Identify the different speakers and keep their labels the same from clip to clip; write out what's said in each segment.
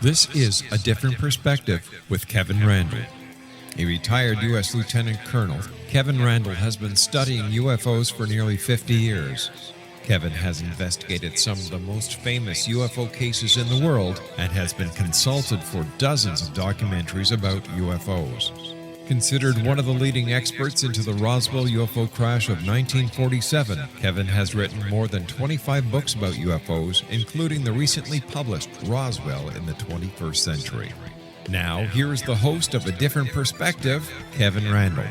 Speaker 1: This is A Different Perspective with Kevin Randle. A retired U.S. Lieutenant Colonel, Kevin Randle has been studying UFOs for nearly 50 years. Kevin has investigated some of the most famous UFO cases in the world and has been consulted for dozens of documentaries about UFOs. Considered one of the leading experts into the Roswell UFO crash of 1947, Kevin has written more than 25 books about UFOs, including the recently published Roswell in the 21st Century. Now, here is the host of A Different Perspective, Kevin Randle.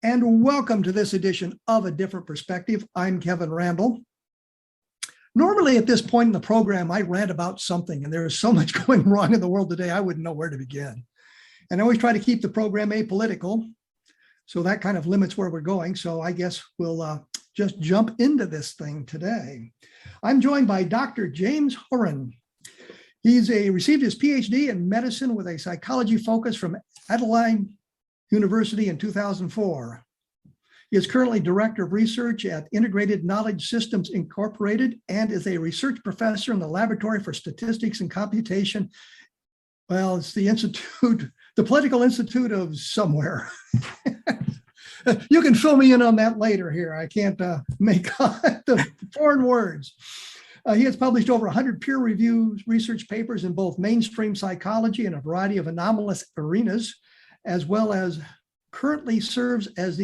Speaker 2: And welcome to this edition of A Different Perspective. I'm Kevin Randle. Normally at this point in the program, I rant about something, and there is so much going wrong in the world today, I wouldn't know where to begin. And I always try to keep the program apolitical, so that kind of limits where we're going. So I guess we'll just jump into this thing today. I'm joined by Dr. James Houran. He's received his PhD in medicine with a psychology focus from Adelaide University in 2004. He is currently Director of Research at Integrated Knowledge Systems Incorporated and is a research professor in the Laboratory for Statistics and Computation. Well, it's the Institute, the Political Institute of somewhere. You can fill me in on that later here. I can't make the foreign words. He has published over 100 peer-reviewed research papers in both mainstream psychology and a variety of anomalous arenas, as well as currently serves as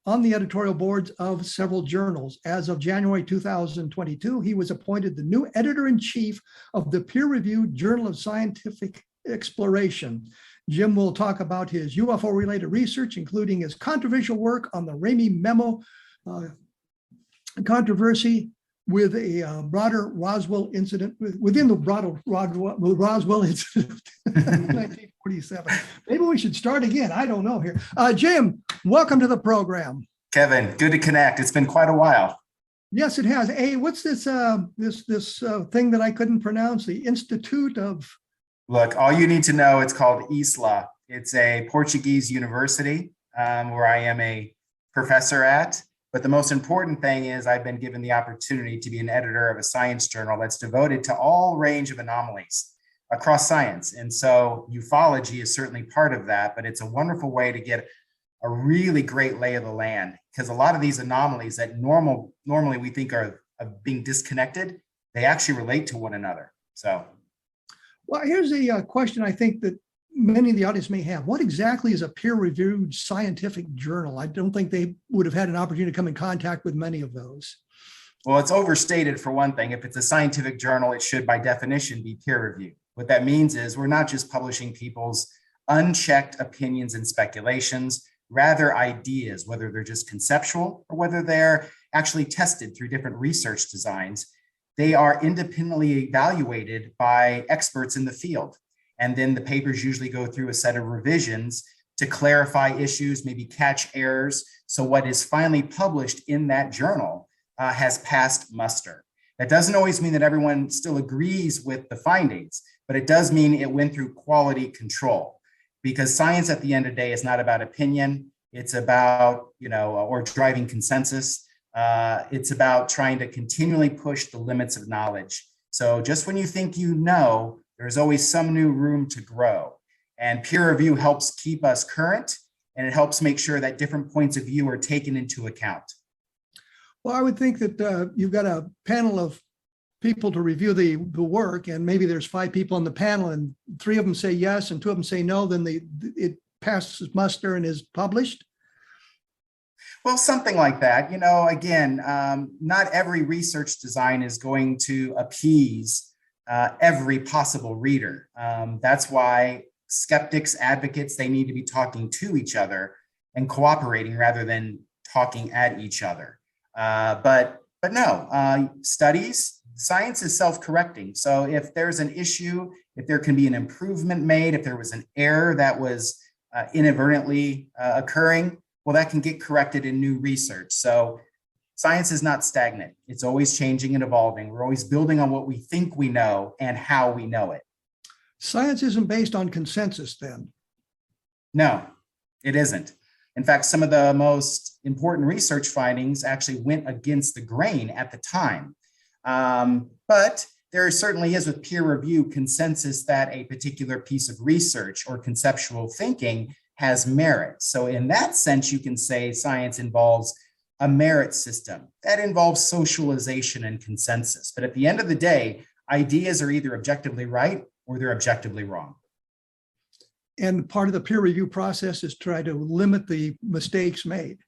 Speaker 2: on the editorial boards of several journals. As of January 2022, he was appointed the new editor-in-chief of the peer-reviewed Journal of Scientific Exploration. Jim will talk about his UFO-related research, including his controversial work on the Ramey Memo controversy with a broader Roswell incident, within the broader Roswell incident, 1947. Maybe we should start again. I don't know here. Jim, welcome to the program.
Speaker 3: Kevin, good to connect. It's been quite a while.
Speaker 2: Yes, it has. Hey, what's this thing that I couldn't pronounce? The Institute of...
Speaker 3: Look, all you need to know, it's called ISLA. It's a Portuguese university where I am a professor at. But the most important thing is I've been given the opportunity to be an editor of a science journal that's devoted to all range of anomalies across science. And so ufology is certainly part of that, but it's a wonderful way to get a really great lay of the land, because a lot of these anomalies that normally we think are of being disconnected, they actually relate to one another. So,
Speaker 2: well, here's a question I think that many of the audience may have. What exactly is a peer-reviewed scientific journal? I don't think they would have had an opportunity to come in contact with many of those.
Speaker 3: Well, it's overstated for one thing. If it's a scientific journal, it should by definition be peer-reviewed. What that means is we're not just publishing people's unchecked opinions and speculations, rather ideas, whether they're just conceptual or whether they're actually tested through different research designs. They are independently evaluated by experts in the field. And then the papers usually go through a set of revisions to clarify issues, maybe catch errors. So what is finally published in that journal has passed muster. That doesn't always mean that everyone still agrees with the findings, but it does mean it went through quality control, because science at the end of the day is not about opinion. It's about, or driving consensus. It's about trying to continually push the limits of knowledge. So just when you think you know, there's always some new room to grow. And peer review helps keep us current, and it helps make sure that different points of view are taken into account.
Speaker 2: Well, I would think that you've got a panel of people to review the work, and maybe there's 5 people on the panel and 3 of them say yes and 2 of them say no, then it passes muster and is published.
Speaker 3: Well, something like that. Again, not every research design is going to appease every possible reader. That's why skeptics, advocates, they need to be talking to each other and cooperating rather than talking at each other. But no, science is self-correcting. So if there's an issue, if there can be an improvement made, if there was an error that was inadvertently occurring, well, that can get corrected in new research. So science is not stagnant. It's always changing and evolving. We're always building on what we think we know and how we know it.
Speaker 2: Science isn't based on consensus then?
Speaker 3: No, it isn't. In fact, some of the most important research findings actually went against the grain at the time. But there certainly is with peer review consensus that a particular piece of research or conceptual thinking has merit. So in that sense, you can say science involves a merit system that involves socialization and consensus. But at the end of the day, ideas are either objectively right or they're objectively wrong.
Speaker 2: And part of the peer review process is try to limit the mistakes made.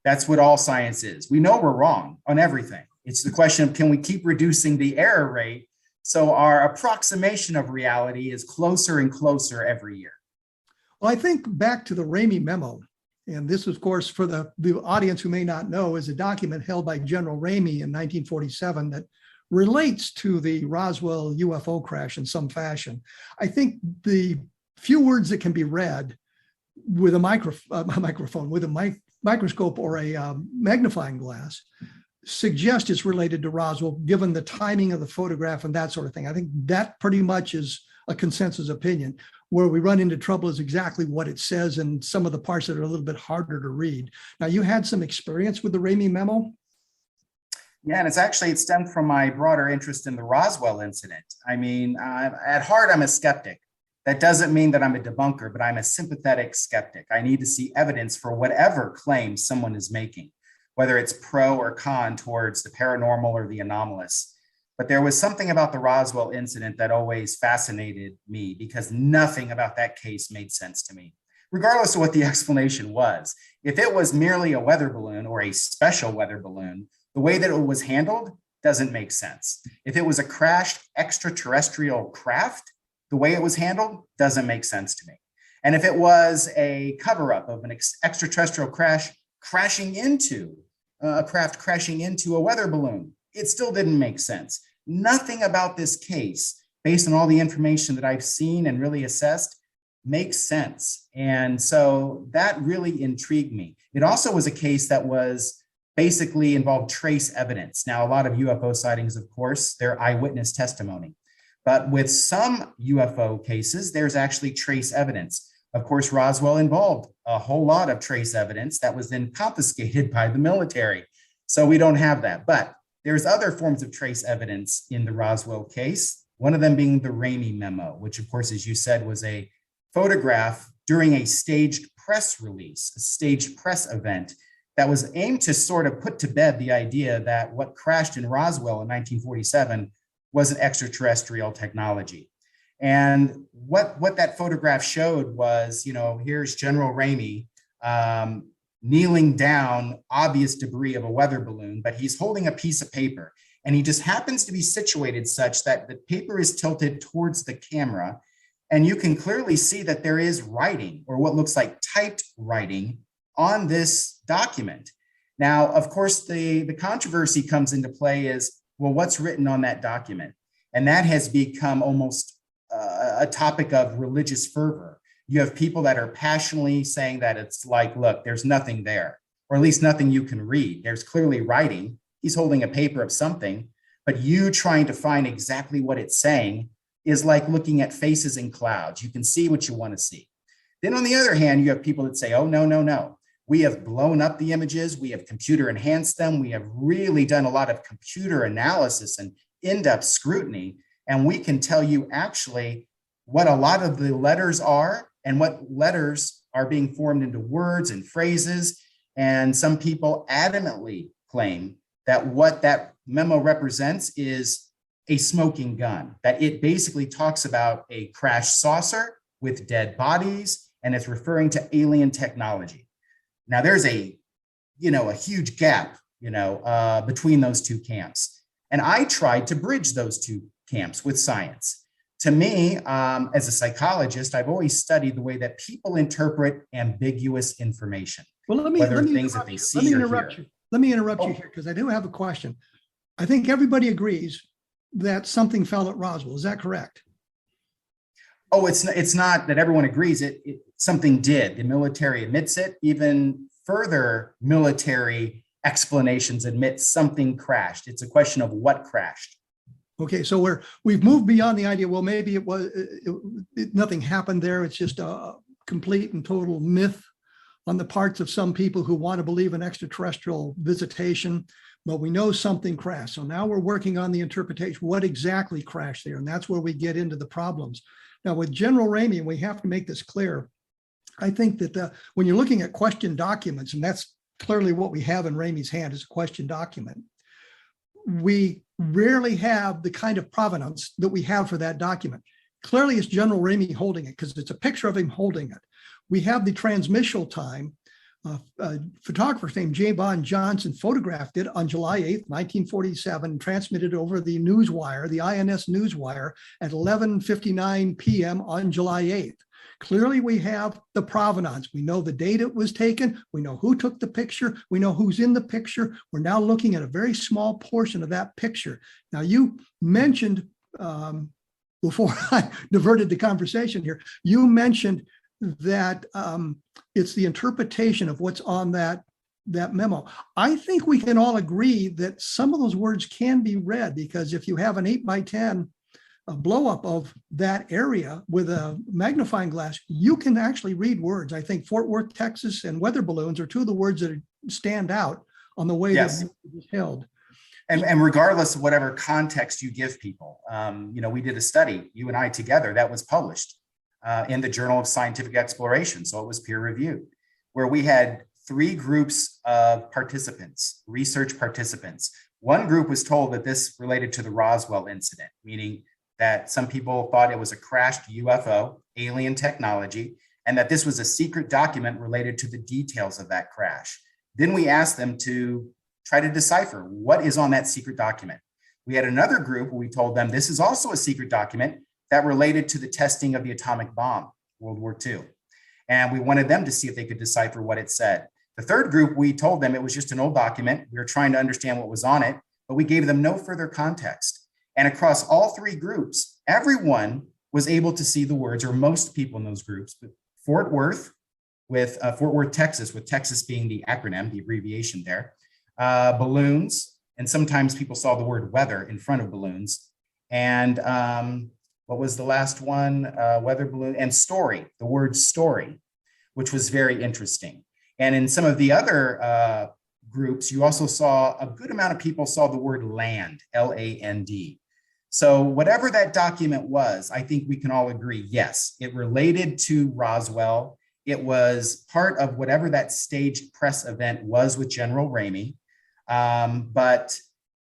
Speaker 3: That's what all science is. We know we're wrong on everything. It's the question of, can we keep reducing the error rate so our approximation of reality is closer and closer every year?
Speaker 2: Well, I think back to the Ramey Memo, and this, of course, for the audience who may not know, is a document held by General Ramey in 1947 that relates to the Roswell UFO crash in some fashion. I think the few words that can be read with a microphone, with a microscope or a magnifying glass suggest it's related to Roswell, given the timing of the photograph and that sort of thing. I think that pretty much is a consensus opinion. Where we run into trouble is exactly what it says and some of the parts that are a little bit harder to read. Now, you had some experience with the Ramey Memo?
Speaker 3: Yeah, and it stemmed from my broader interest in the Roswell incident. I mean, at heart, I'm a skeptic. That doesn't mean that I'm a debunker, but I'm a sympathetic skeptic. I need to see evidence for whatever claim someone is making, whether it's pro or con towards the paranormal or the anomalous. But there was something about the Roswell incident that always fascinated me because nothing about that case made sense to me, regardless of what the explanation was. If it was merely a weather balloon or a special weather balloon, the way that it was handled doesn't make sense. If it was a crashed extraterrestrial craft, the way it was handled doesn't make sense to me. And if it was a cover-up of an extraterrestrial crashing into a craft crashing into a weather balloon, it still didn't make sense. Nothing about this case, based on all the information that I've seen and really assessed, makes sense. And so that really intrigued me. It also was a case that was basically involved trace evidence. Now, a lot of UFO sightings, of course, they're eyewitness testimony. But with some UFO cases, there's actually trace evidence. Of course, Roswell involved a whole lot of trace evidence that was then confiscated by the military. So we don't have that. But there's other forms of trace evidence in the Roswell case, one of them being the Ramey Memo, which, of course, as you said, was a photograph during a staged press release, a staged press event that was aimed to sort of put to bed the idea that what crashed in Roswell in 1947 was an extraterrestrial technology. And what that photograph showed was, here's General Ramey kneeling down obvious debris of a weather balloon, but he's holding a piece of paper. And he just happens to be situated such that the paper is tilted towards the camera. And you can clearly see that there is writing, or what looks like typed writing, on this document. Now, of course, the controversy comes into play is, well, what's written on that document? And that has become almost a topic of religious fervor. You have people that are passionately saying that it's like, look, there's nothing there, or at least nothing you can read. There's clearly writing. He's holding a paper of something, but you trying to find exactly what it's saying is like looking at faces in clouds. You can see what you want to see. Then on the other hand, you have people that say, oh, no. We have blown up the images. We have computer enhanced them. We have really done a lot of computer analysis and in-depth scrutiny. And we can tell you actually what a lot of the letters are and what letters are being formed into words and phrases. And some people adamantly claim that what that memo represents is a smoking gun, that it basically talks about a crashed saucer with dead bodies, and it's referring to alien technology. Now there's a huge gap, between those two camps. And I tried to bridge those two camps with science. To me, as a psychologist, I've always studied the way that people interpret ambiguous information.
Speaker 2: Well, let me interrupt you. Let me interrupt you here because I do have a question. I think everybody agrees that something fell at Roswell. Is that correct?
Speaker 3: Oh, it's not that everyone agrees. Something did. The military admits it. Even further military explanations admit something crashed. It's a question of what crashed.
Speaker 2: Okay, so we've moved beyond the idea, well, maybe nothing happened there. It's just a complete and total myth on the parts of some people who want to believe in extraterrestrial visitation. but we know something crashed. So now we're working on the interpretation. What exactly crashed there? And that's where we get into the problems. Now with General Ramey, and we have to make this clear, I think that when you're looking at question documents, and that's clearly what we have in Ramey's hand is a question document, we rarely have the kind of provenance that we have for that document. Clearly it's General Ramey holding it because it's a picture of him holding it. We have the transmission time. A photographer named J. Bond Johnson photographed it on July 8th, 1947, and transmitted it over the newswire, the INS newswire at 11:59 p.m. on July 8th. Clearly we have the provenance. We know the date it was taken. We know who took the picture. We know who's in the picture. We're now looking at a very small portion of that picture. Now you mentioned, before I diverted the conversation here, you mentioned that it's the interpretation of what's on that memo. I think we can all agree that some of those words can be read, because if you have an 8x10 blow up of that area with a magnifying glass, you can actually read words. I think Fort Worth, Texas, and weather balloons are two of the words that stand out on the way
Speaker 3: Yes.
Speaker 2: that it was held.
Speaker 3: And regardless of whatever context you give people, we did a study, you and I together, that was published in the Journal of Scientific Exploration. So it was peer reviewed, where we had 3 groups of participants, research participants. One group was told that this related to the Roswell incident, meaning that some people thought it was a crashed UFO, alien technology, and that this was a secret document related to the details of that crash. Then we asked them to try to decipher what is on that secret document. We had another group where we told them this is also a secret document that related to the testing of the atomic bomb, World War II. And we wanted them to see if they could decipher what it said. The third group, we told them it was just an old document. We were trying to understand what was on it, but we gave them no further context. And across all 3 groups, everyone was able to see the words, or most people in those groups, but Fort Worth, Texas, with Texas being the acronym, the abbreviation there, balloons, and sometimes people saw the word weather in front of balloons. And what was the last one? Weather balloon and story, the word story, which was very interesting. And in some of the other groups, you also saw a good amount of people saw the word land, L-A-N-D. So whatever that document was, I think we can all agree, yes, it related to Roswell. It was part of whatever that staged press event was with General Ramey. But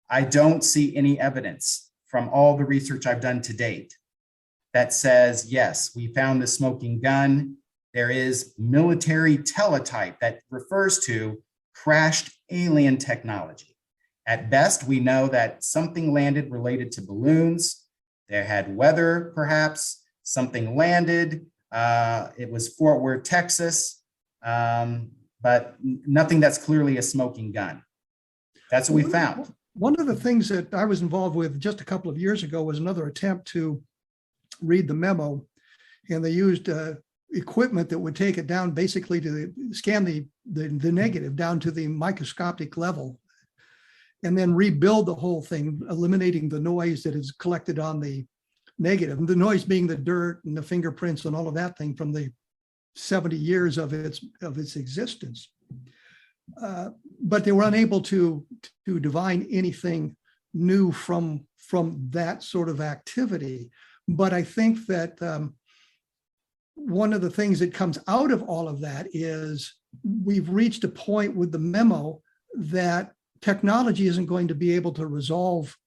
Speaker 3: I don't see any evidence from all the research I've done to date that says, yes, we found the smoking gun. There is military teletype that refers to crashed alien technology. At best, we know that something landed related to balloons. They had weather, perhaps. Something landed. It was Fort Worth, Texas, but nothing that's clearly a smoking gun. That's what we found.
Speaker 2: One of the things that I was involved with just a couple of years ago was another attempt to read the memo, and they used equipment that would take it down basically to scan the negative down to the microscopic level, and then rebuild the whole thing, eliminating the noise that is collected on the negative, and the noise being the dirt and the fingerprints and all of that thing from the 70 years of its existence. But they were unable to divine anything new from that sort of activity. But I think that one of the things that comes out of all of that is we've reached a point with the memo that technology isn't going to be able to resolve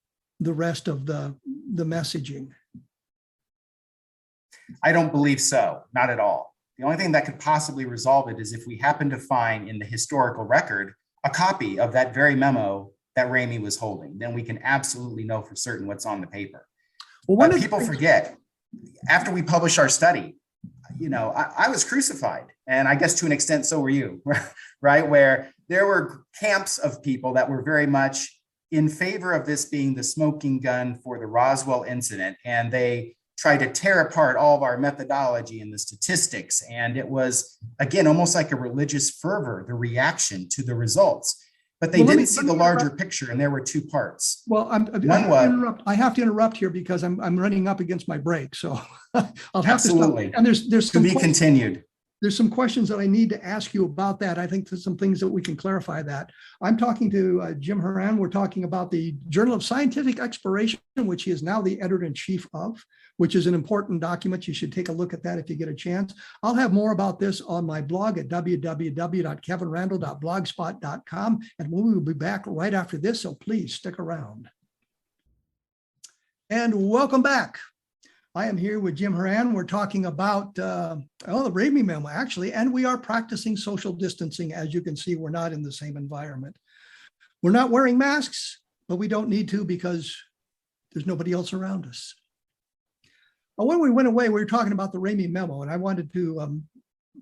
Speaker 2: the rest of the messaging.
Speaker 3: I don't believe so, not at all. The only thing that could possibly resolve it is if we happen to find in the historical record a copy of that very memo that Ramey was holding. Then we can absolutely know for certain what's on the paper. Well, but people forget, after we publish our study, I was crucified, and I guess to an extent so were you, right? Where there were camps of people that were very much in favor of this being the smoking gun for the Roswell incident, and they tried to tear apart all of our methodology and the statistics. And it was, again, almost like a religious fervor, the reaction to the results. But they didn't see the larger picture, and there were 2 parts.
Speaker 2: Well, I have to interrupt here because I'm running up against my break. So I'll have
Speaker 3: absolutely.
Speaker 2: to stop. And there's
Speaker 3: to be continued.
Speaker 2: there's some questions that I need to ask you about that. I think there's some things that we can clarify that. I'm talking to Jim Houran. We're talking about the Journal of Scientific Exploration, which he is now the editor-in-chief of, which is an important document. You should take a look at that if you get a chance. I'll have more about this on my blog at www.kevinrandle.blogspot.com, and we will be back right after this, so please stick around. And welcome back. I am here with Jim Houran. We're talking about the Ramey Memo, actually, and we are practicing social distancing. As you can see, we're not in the same environment. We're not wearing masks, but we don't need to because there's nobody else around us. When we went away, we were talking about the Ramey Memo, and I wanted to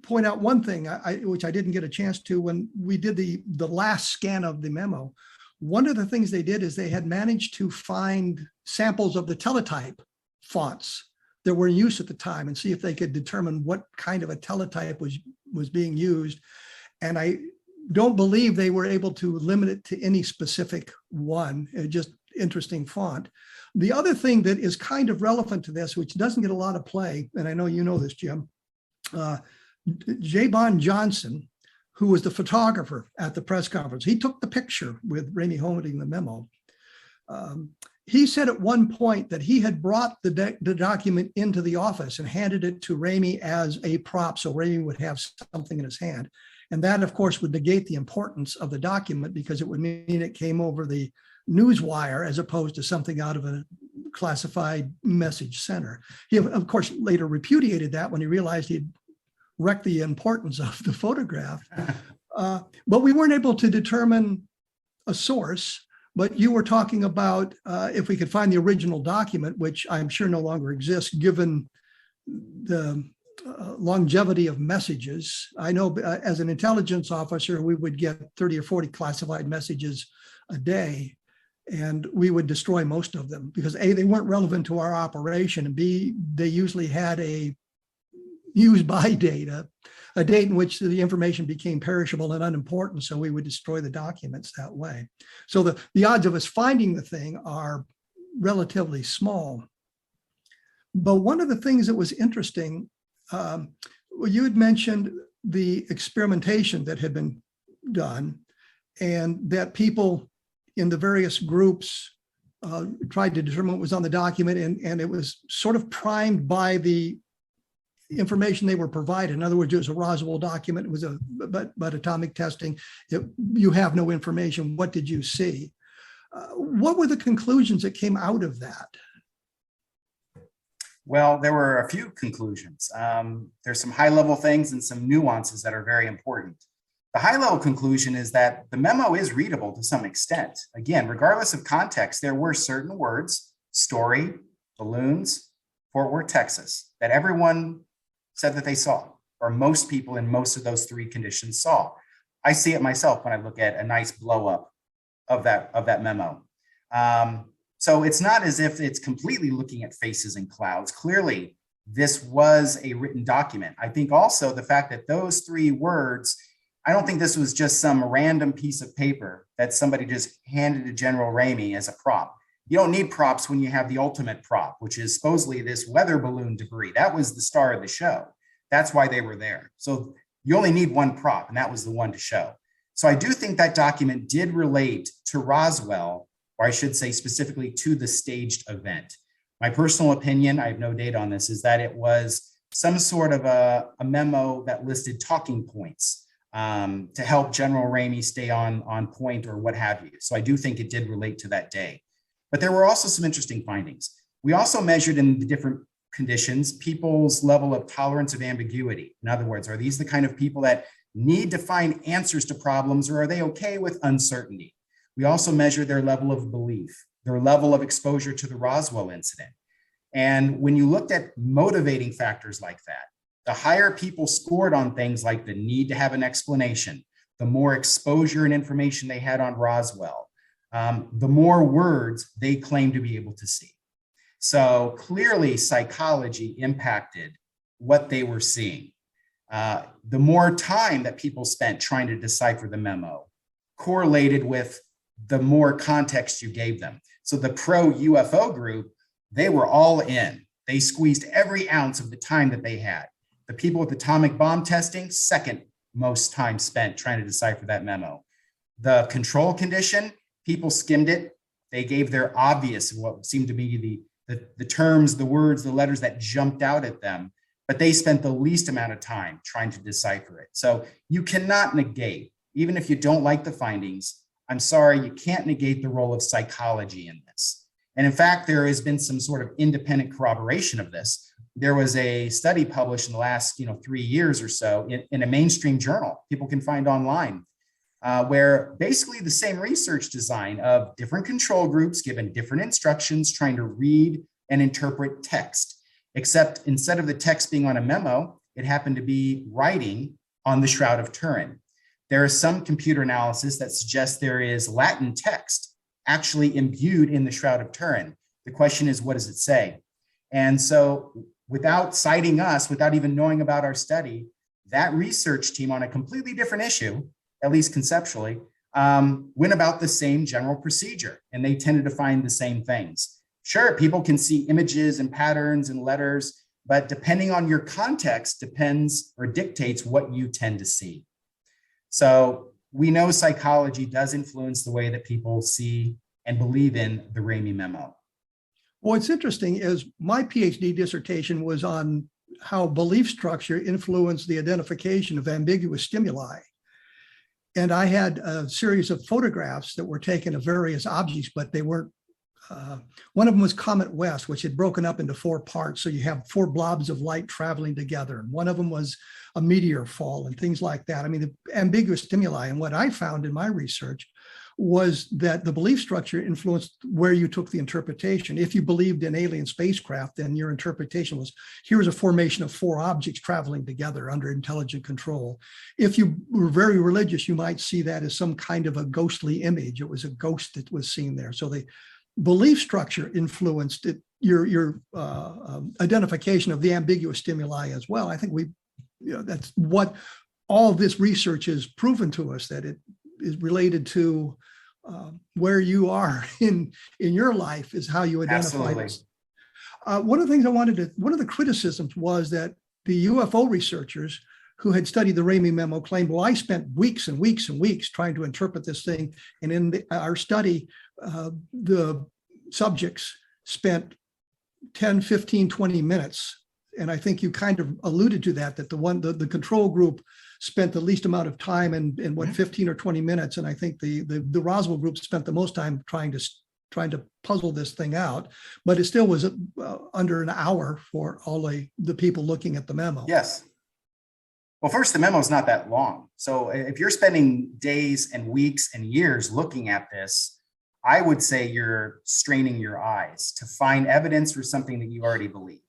Speaker 2: point out one thing, which I didn't get a chance to when we did the last scan of the memo. One of the things they did is they had managed to find samples of the teletype fonts that were in use at the time and see if they could determine what kind of a teletype was being used. And I don't believe they were able to limit it to any specific one, just interesting font. The other thing that is kind of relevant to this, which doesn't get a lot of play, and I know you know this, Jim, J. Bond Johnson, who was the photographer at the press conference, he took the picture with Ramey holding the memo. He said at one point that he had brought the document into the office and handed it to Ramey as a prop, so Ramey would have something in his hand. And that, of course, would negate the importance of the document because it would mean it came over the news wire as opposed to something out of a classified message center. He, of course, later repudiated that when he realized he'd wrecked the importance of the photograph. But we weren't able to determine a source. But you were talking about if we could find the original document, which I'm sure no longer exists, given the longevity of messages. I know as an intelligence officer, we would get 30 or 40 classified messages a day, and we would destroy most of them because A, they weren't relevant to our operation, and B, they usually had a use by date, a date in which the information became perishable and unimportant, so we would destroy the documents that way. So the odds of us finding the thing are relatively small. But one of the things that was interesting, you had mentioned the experimentation that had been done and that people in the various groups tried to determine what was on the document, and it was sort of primed by the information they were provided. In other words, it was a Roswell document. It was but atomic testing. You have no information. What did you see? What were the conclusions that came out of that?
Speaker 3: Well, there were a few conclusions. There's some high-level things and some nuances that are very important. The high-level conclusion is that the memo is readable to some extent. Again, regardless of context, there were certain words, story, balloons, Fort Worth, Texas, that everyone said that they saw, or most people in most of those three conditions saw. I see it myself when I look at a nice blow up of that memo. So it's not as if it's completely looking at faces and clouds. Clearly, this was a written document. I think also the fact that those three words, I don't think this was just some random piece of paper that somebody just handed to General Ramey as a prop. You don't need props when you have the ultimate prop, which is supposedly this weather balloon debris. That was the star of the show. That's why they were there. So you only need one prop, and that was the one to show. So I do think that document did relate to Roswell, or I should say specifically to the staged event. My personal opinion, I have no data on this, is that it was some sort of a memo that listed talking points to help General Ramey stay on point or what have you. So I do think it did relate to that day. But there were also some interesting findings. We also measured in the different conditions people's level of tolerance of ambiguity. In other words, are these the kind of people that need to find answers to problems, or are they okay with uncertainty? We also measured their level of belief, their level of exposure to the Roswell incident. And when you looked at motivating factors like that, the higher people scored on things like the need to have an explanation, the more exposure and information they had on Roswell, the more words they claimed to be able to see. So clearly psychology impacted what they were seeing. The more time that people spent trying to decipher the memo correlated with the more context you gave them. So the pro UFO group, they were all in. They squeezed every ounce of the time that they had. The people with atomic bomb testing, second most time spent trying to decipher that memo. The control condition, people skimmed it. They gave their obvious, what seemed to be the terms, the words, the letters that jumped out at them, but they spent the least amount of time trying to decipher it. So you cannot negate, even if you don't like the findings, I'm sorry, you can't negate the role of psychology in this. And in fact, there has been some sort of independent corroboration of this. There was a study published in the last 3 years or so in a mainstream journal people can find online, where basically the same research design of different control groups given different instructions trying to read and interpret text, except instead of the text being on a memo, it happened to be writing on the Shroud of Turin. There is some computer analysis that suggests there is Latin text actually imbued in the Shroud of Turin. The question is, what does it say? And so without citing us, without even knowing about our study, that research team on a completely different issue, at least conceptually, went about the same general procedure, and they tended to find the same things. Sure, people can see images and patterns and letters, but depending on your context depends or dictates what you tend to see. So we know psychology does influence the way that people see and believe in the Ramey Memo.
Speaker 2: What's interesting is my PhD dissertation was on how belief structure influenced the identification of ambiguous stimuli. And I had a series of photographs that were taken of various objects, but they weren't, one of them was Comet West, which had broken up into 4 parts. So you have 4 blobs of light traveling together. And one of them was a meteor fall and things like that. I mean, the ambiguous stimuli. And what I found in my research was that the belief structure influenced where you took the interpretation. If you believed in alien spacecraft, then your interpretation was, here's a formation of 4 objects traveling together under intelligent control. If you were very religious, you might see that as some kind of a ghostly image. It was a ghost that was seen there. So the belief structure influenced it, your identification of the ambiguous stimuli as well. I think that's what all of this research has proven to us, that it is related to where you are in your life is how you identify this. One of the things one of the criticisms was that the UFO researchers who had studied the Ramey Memo claimed, well, I spent weeks and weeks and weeks trying to interpret this thing. And in our study, the subjects spent 10, 15, 20 minutes. And I think you kind of alluded to that the control group spent the least amount of time in 15 or 20 minutes. And I think the Roswell group spent the most time trying to puzzle this thing out, but it still was under an hour for all the people looking at the memo.
Speaker 3: Yes. Well, first, the memo is not that long. So if you're spending days and weeks and years looking at this, I would say you're straining your eyes to find evidence for something that you already believe.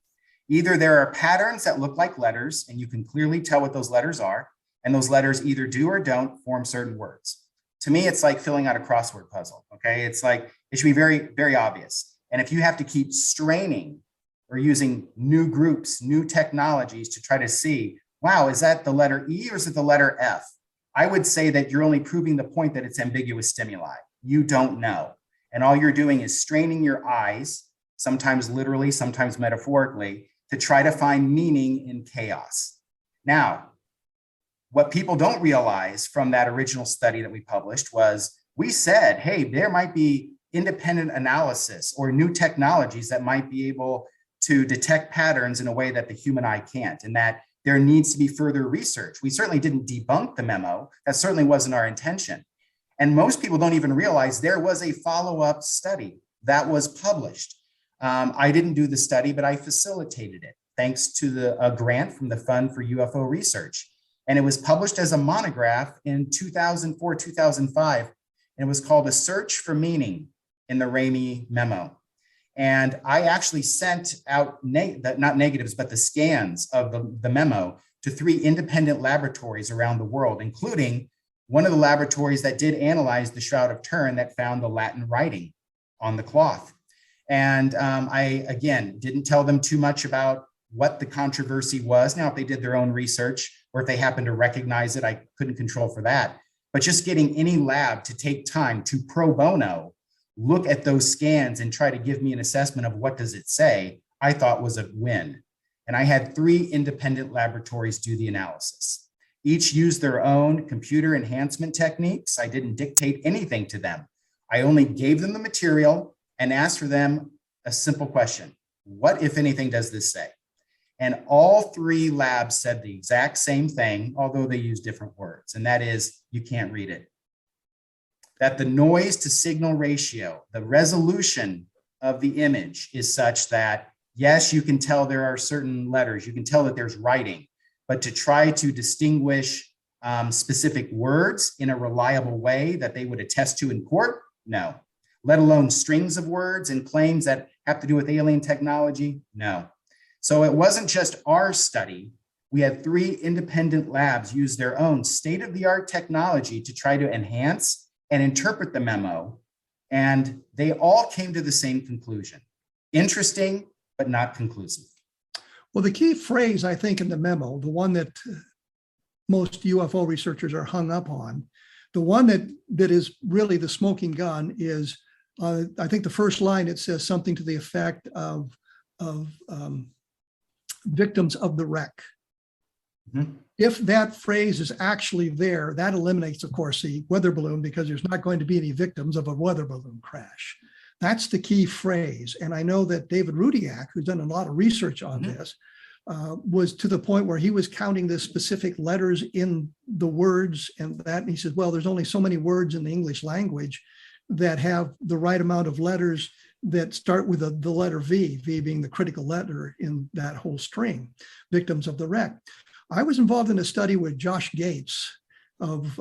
Speaker 3: Either there are patterns that look like letters and you can clearly tell what those letters are, and those letters either do or don't form certain words. To me, it's like filling out a crossword puzzle, okay? It's like, it should be very, very obvious. And if you have to keep straining or using new groups, new technologies to try to see, wow, is that the letter E or is it the letter F? I would say that you're only proving the point that it's ambiguous stimuli. You don't know. And all you're doing is straining your eyes, sometimes literally, sometimes metaphorically, to try to find meaning in chaos. Now, what people don't realize from that original study that we published was we said, hey, there might be independent analysis or new technologies that might be able to detect patterns in a way that the human eye can't, and that there needs to be further research. We certainly didn't debunk the memo. That certainly wasn't our intention. And most people don't even realize there was a follow-up study that was published. I didn't do the study, but I facilitated it thanks to a grant from the Fund for UFO Research. And it was published as a monograph in 2004, 2005. And it was called A Search for Meaning in the Ramey Memo. And I actually sent out, not negatives, but the scans of the memo to 3 independent laboratories around the world, including one of the laboratories that did analyze the Shroud of Turin that found the Latin writing on the cloth. And I, again, didn't tell them too much about what the controversy was. Now, if they did their own research or if they happened to recognize it, I couldn't control for that. But just getting any lab to take time to pro bono look at those scans and try to give me an assessment of what does it say, I thought was a win. and I had 3 independent laboratories do the analysis. Each used their own computer enhancement techniques. I didn't dictate anything to them. I only gave them the material and asked for them a simple question. What, if anything, does this say? And all 3 labs said the exact same thing, although they used different words, and that is, you can't read it. That the noise to signal ratio, the resolution of the image is such that, yes, you can tell there are certain letters, you can tell that there's writing, but to try to distinguish specific words in a reliable way that they would attest to in court, no. Let alone strings of words and claims that have to do with alien technology, no. So it wasn't just our study. We had 3 independent labs use their own state-of-the-art technology to try to enhance and interpret the memo, and they all came to the same conclusion. Interesting, but not conclusive.
Speaker 2: Well, the key phrase, I think, in the memo, the one that most UFO researchers are hung up on, the one that is really the smoking gun is, I think the first line, it says something to the effect of victims of the wreck. Mm-hmm. If that phrase is actually there, that eliminates, of course, the weather balloon, because there's not going to be any victims of a weather balloon crash. That's the key phrase. And I know that David Rudiak, who's done a lot of research on this, was to the point where he was counting the specific letters in the words and that. And he says, well, there's only so many words in the English language that have the right amount of letters that start with the letter V, V being the critical letter in that whole string, victims of the wreck. I was involved in a study with Josh Gates of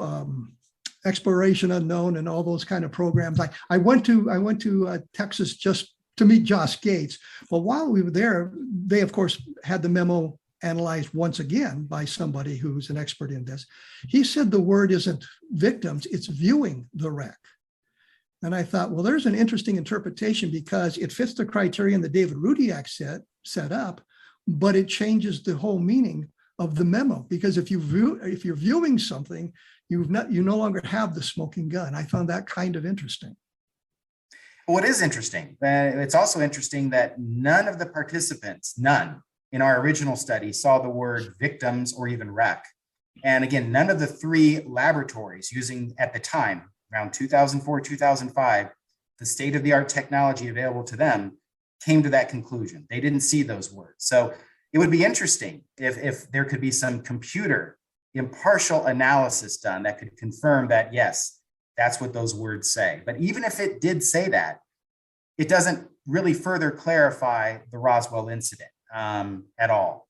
Speaker 2: Exploration Unknown and all those kind of programs. I went to Texas just to meet Josh Gates. But while we were there, they, of course, had the memo analyzed once again by somebody who's an expert in this. He said the word isn't victims, it's viewing the wreck. And I thought, well, there's an interesting interpretation, because it fits the criterion that David Rudiak set up, but it changes the whole meaning of the memo. Because if you're viewing something, you no longer have the smoking gun. I found that kind of interesting.
Speaker 3: Well, it is interesting. It's also interesting that none of the participants, none in our original study, saw the word victims or even wreck. And again, none of the 3 laboratories using at the time, around 2004, 2005, the state-of-the-art technology available to them came to that conclusion. They didn't see those words. So it would be interesting if there could be some computer impartial analysis done that could confirm that, yes, that's what those words say. But even if it did say that, it doesn't really further clarify the Roswell incident at all.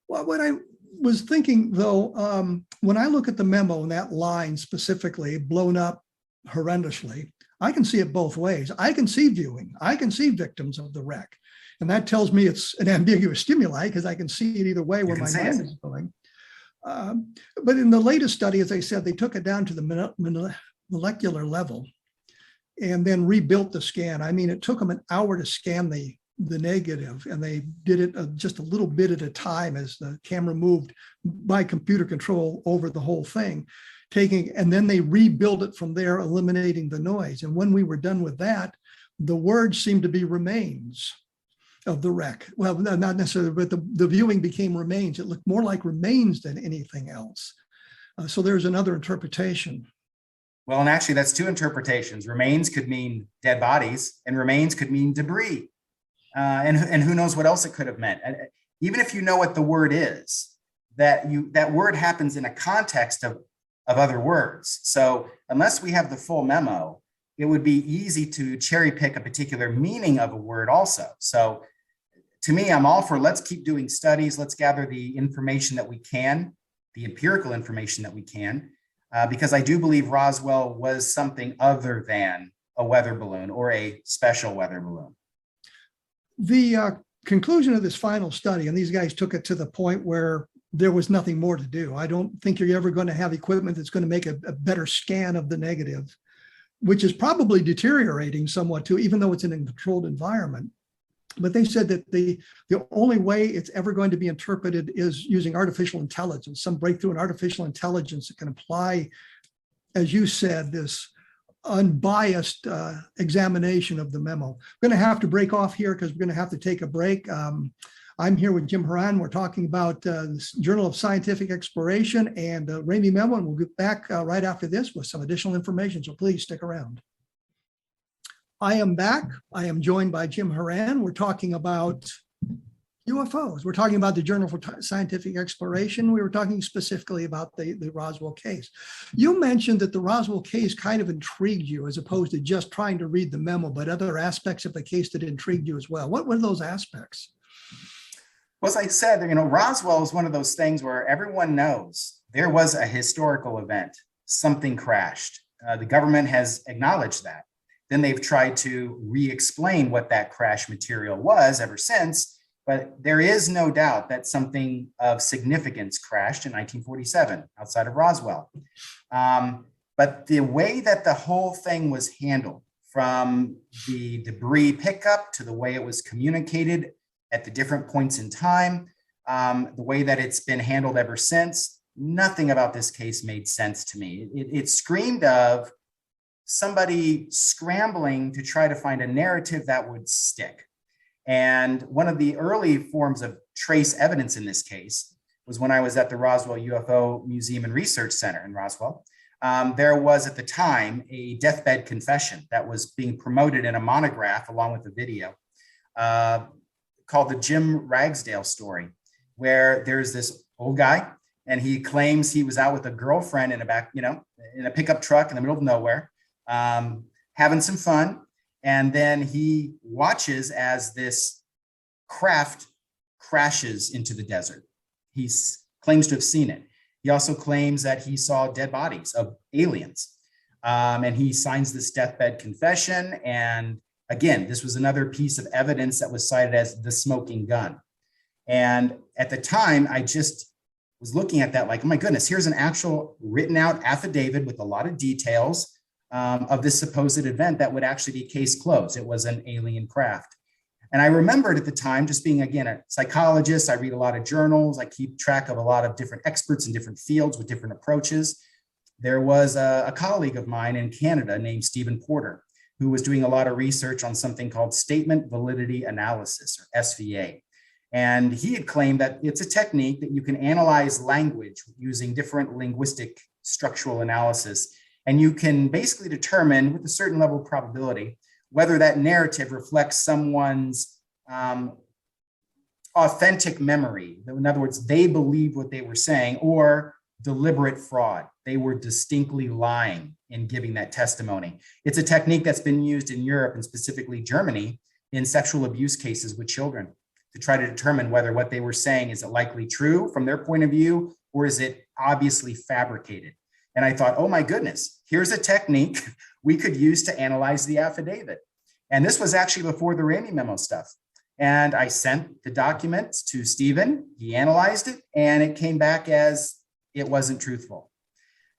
Speaker 2: Well, what I was thinking, though, when I look at the memo and that line specifically blown up horrendously, I can see it both ways. I can see viewing. I can see victims of the wreck. And that tells me it's an ambiguous stimuli, because I can see it either way where my mind is going. But in the latest study, as I said, they took it down to the molecular level and then rebuilt the scan. I mean, it took them an hour to scan the negative, and they did it just a little bit at a time as the camera moved by computer control over the whole thing, and then they rebuilt it from there, eliminating the noise. And when we were done with that, the words seemed to be remains of the wreck. Well, not necessarily, but the viewing became remains. It looked more like remains than anything else. So there's another interpretation.
Speaker 3: Well, and actually that's 2 interpretations. Remains could mean dead bodies, and remains could mean debris. And who knows what else it could have meant. And even if you know what the word is, that word happens in a context of other words. So unless we have the full memo, it would be easy to cherry pick a particular meaning of a word also. So to me, I'm all for, let's keep doing studies. Let's gather the information that we can, the empirical information that we can, because I do believe Roswell was something other than a weather balloon or a special weather balloon.
Speaker 2: The conclusion of this final study, and these guys took it to the point where there was nothing more to do. I don't think you're ever going to have equipment that's going to make a better scan of the negative, which is probably deteriorating somewhat too, even though it's in a controlled environment. But they said that the only way it's ever going to be interpreted is using artificial intelligence, some breakthrough in artificial intelligence that can apply, as you said, this unbiased examination of the memo. We're going to have to break off here because we're going to have to take a break. I'm here with Jim Houran. We're talking about the Journal of Scientific Exploration and Ramey Memo, and we'll get back right after this with some additional information, so please stick around. I am back. I am joined by Jim Houran. We're talking about UFOs. We're talking about the Journal for Scientific Exploration. We were talking specifically about the Roswell case. You mentioned that the Roswell case kind of intrigued you as opposed to just trying to read the memo, but other aspects of the case that intrigued you as well. What were those aspects?
Speaker 3: Well, as I said, Roswell is one of those things where everyone knows there was a historical event. Something crashed. The government has acknowledged that. Then they've tried to re-explain what that crash material was ever since. But there is no doubt that something of significance crashed in 1947 outside of Roswell. But the way that the whole thing was handled, from the debris pickup to the way it was communicated at the different points in time, the way that it's been handled ever since, nothing about this case made sense to me. It screamed of somebody scrambling to try to find a narrative that would stick. And one of the early forms of trace evidence in this case was when I was at the Roswell UFO Museum and Research Center in Roswell. There was at the time a deathbed confession that was being promoted in a monograph along with a video called the Jim Ragsdale story, where there's this old guy and he claims he was out with a girlfriend in a pickup truck in the middle of nowhere, having some fun. And then he watches as this craft crashes into the desert. He claims to have seen it. He also claims that he saw dead bodies of aliens. And he signs this deathbed confession. And again, this was another piece of evidence that was cited as the smoking gun. And at the time, I just was looking at that like, oh my goodness, here's an actual written out affidavit with a lot of details of this supposed event that would actually be case closed. It was an alien craft. And I remembered at the time, just being, again, a psychologist, I read a lot of journals, I keep track of a lot of different experts in different fields with different approaches. There was a colleague of mine in Canada named Stephen Porter, who was doing a lot of research on something called statement validity analysis, or SVA. And he had claimed that it's a technique that you can analyze language using different linguistic structural analysis. And you can basically determine with a certain level of probability whether that narrative reflects someone's authentic memory. In other words, they believed what they were saying, or deliberate fraud. They were distinctly lying in giving that testimony. It's a technique that's been used in Europe and specifically Germany in sexual abuse cases with children to try to determine whether what they were saying is it likely true from their point of view, or is it obviously fabricated. And I thought, oh my goodness, here's a technique we could use to analyze the affidavit. And this was actually before the Ramey Memo stuff. And I sent the documents to Stephen, he analyzed it, and it came back as it wasn't truthful.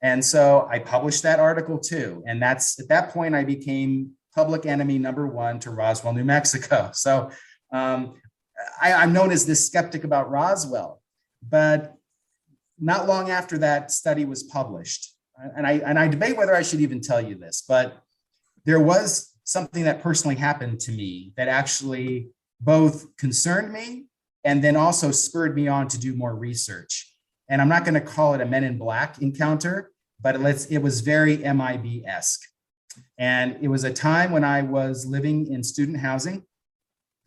Speaker 3: And so I published that article too. And that's at that point, I became public enemy #1 to Roswell, New Mexico. So I'm known as this skeptic about Roswell, but not long after that study was published, and I debate whether I should even tell you this, but there was something that personally happened to me that actually both concerned me and then also spurred me on to do more research. And I'm not going to call it a Men in Black encounter, but it was very MIB-esque. And it was a time when I was living in student housing,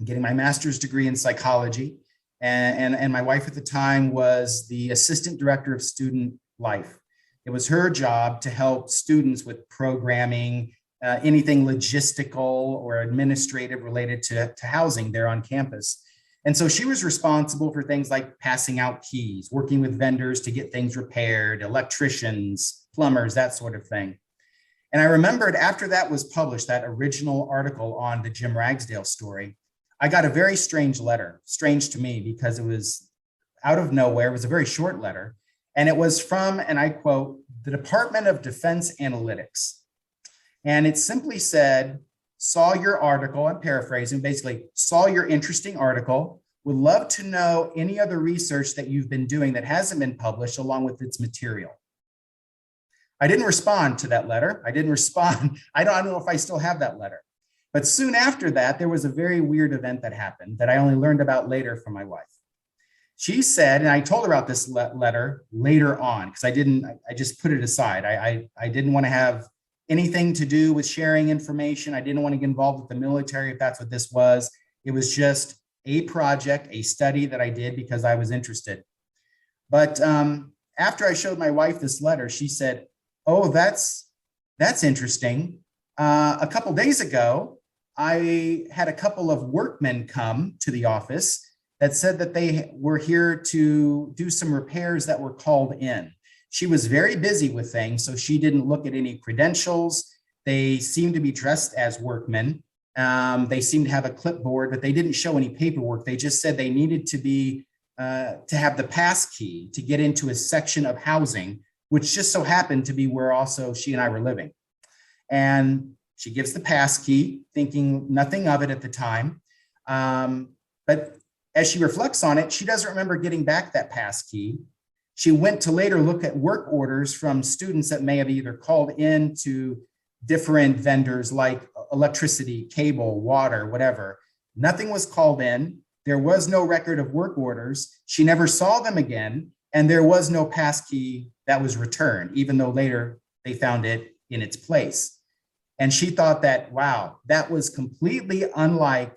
Speaker 3: getting my master's degree in psychology. And my wife at the time was the assistant director of student life. It was her job to help students with programming, anything logistical or administrative related to housing there on campus. And so she was responsible for things like passing out keys, working with vendors to get things repaired, electricians, plumbers, that sort of thing. And I remembered after that was published, that original article on the Jim Ragsdale story, I got a very strange letter, strange to me because it was out of nowhere. It was a very short letter. And it was from, and I quote, the Department of Defense Analytics. And it simply said, saw your article, I'm paraphrasing, basically, saw your interesting article, would love to know any other research that you've been doing that hasn't been published along with its material. I didn't respond to that letter. I didn't respond. I don't know if I still have that letter. But soon after that, there was a very weird event that happened that I only learned about later from my wife. She said, and I told her about this letter later on, because I just put it aside. I didn't want to have anything to do with sharing information. I didn't want to get involved with the military, if that's what this was. It was just a project, a study that I did because I was interested. But after I showed my wife this letter, she said, "Oh, that's interesting. A couple days ago, I had a couple of workmen come to the office that said that they were here to do some repairs that were called in." She was very busy with things, so she didn't look at any credentials. They seemed to be dressed as workmen. They seemed to have a clipboard, but they didn't show any paperwork. They just said they needed to have the pass key to get into a section of housing, which just so happened to be where also she and I were living. And she gives the pass key, thinking nothing of it at the time. But as she reflects on it, she doesn't remember getting back that pass key. She went to later look at work orders from students that may have either called in to different vendors like electricity, cable, water, whatever. Nothing was called in. There was no record of work orders. She never saw them again. And there was no pass key that was returned, even though later they found it in its place. And she thought that, wow, that was completely unlike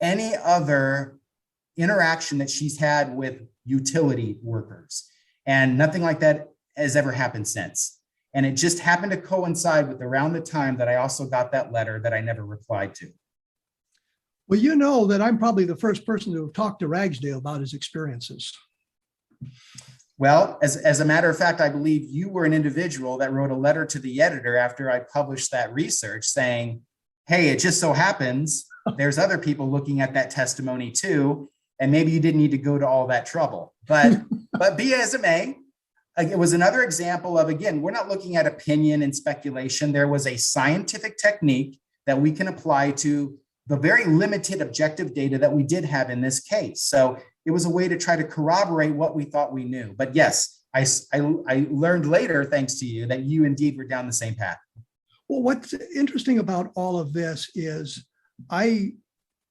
Speaker 3: any other interaction that she's had with utility workers. And nothing like that has ever happened since. And it just happened to coincide with around the time that I also got that letter that I never replied to.
Speaker 2: Well, you know that I'm probably the first person to have talked to Ragsdale about his experiences.
Speaker 3: Well, as a matter of fact, I believe you were an individual that wrote a letter to the editor after I published that research saying, hey, it just so happens there's other people looking at that testimony too, and maybe you didn't need to go to all that trouble. But be as it may, it was another example of, again, we're not looking at opinion and speculation. There was a scientific technique that we can apply to the very limited objective data that we did have in this case. So it was a way to try to corroborate what we thought we knew. But yes, I learned later, thanks to you, that you indeed were down the same path.
Speaker 2: Well, what's interesting about all of this is